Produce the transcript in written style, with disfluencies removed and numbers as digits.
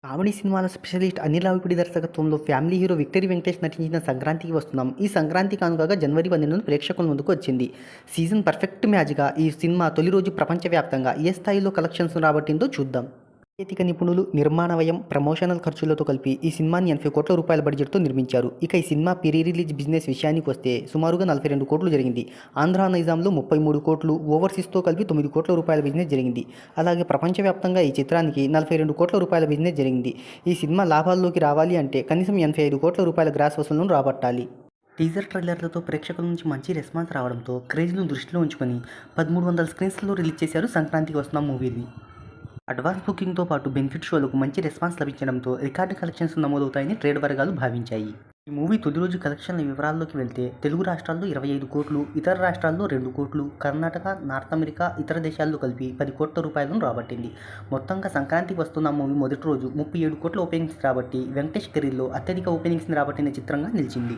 Comedy సినిమాల specialist Anil Ravipudi దర్శకత్వంలో family hero victory Venkatesh నటించిన సంక్రాంతికి వస్తున్నాం. ఈ సంక్రాంతి కానుకగా జనవరి 12న ప్రేక్షకుల ముందుకు వచ్చింది. సీజన్ పర్ఫెక్ట్ మ్యాచ్గా ఈ సినిమా తొలి రోజు ప్రపంచవ్యాప్తంగా ఏ స్థాయిలో కలెక్షన్స్ రాబట్టిందో చూద్దాం. సాంకేతిక నిపుణులు, నిర్మాణ వ్యయం, ప్రమోషనల్ ఖర్చులతో కలిపి ఈ సినిమాని 80 కోట్ల రూపాయల బడ్జెట్తో నిర్మించారు. ఇక ఈ సినిమా ప్రీ రిలీజ్ బిజినెస్ విషయానికి వస్తే సుమారుగా 42 కోట్లు జరిగింది. ఆంధ్ర, నైజాంలో 33 కోట్లు, ఓవర్సీస్తో కలిపి 9 కోట్ల రూపాయల బిజినెస్ జరిగింది. అలాగే ప్రపంచవ్యాప్తంగా ఈ చిత్రానికి 42 కోట్ల రూపాయల బిజినెస్ జరిగింది. ఈ సినిమా లాభాల్లోకి రావాలి అంటే కనీసం 85 కోట్ల రూపాయల గ్రాస్ వసూళ్లను రాబట్టాలి. టీజర్ ట్రైలర్లతో ప్రేక్షకుల నుంచి మంచి రెస్పాన్స్ రావడంతో క్రేజ్ను దృష్టిలో ఉంచుకొని 1300 స్క్రీన్స్లో రిలీజ్ చేశారు సంక్రాంతికి వస్తున్నాం మూవీని. అడ్వాన్స్ బుకింగ్తో పాటు బెనిఫిట్ షోలకు మంచి రెస్పాన్స్ లభించడంతో రికార్డు కలెక్షన్స్ నమోదవుతాయని ట్రేడ్ వర్గాలు భావించాయి. ఈ మూవీ తొలి రోజు కలెక్షన్ల వివరాల్లోకి వెళ్తే తెలుగు రాష్ట్రాల్లో 25 కోట్లు, ఇతర రాష్ట్రాల్లో 2 కోట్లు, కర్ణాటక, నార్త్ అమెరికా, ఇతర దేశాల్లో కలిపి 10 కోట్ల రూపాయలను రాబట్టింది. మొత్తంగా సంక్రాంతికి వస్తున్న మూవీ మొదటి రోజు 37 కోట్ల ఓపెనింగ్స్ రాబట్టి వెంకటేష్ కెరీర్లో అత్యధిక ఓపెనింగ్స్ని రాబట్టిన చిత్రంగా నిలిచింది.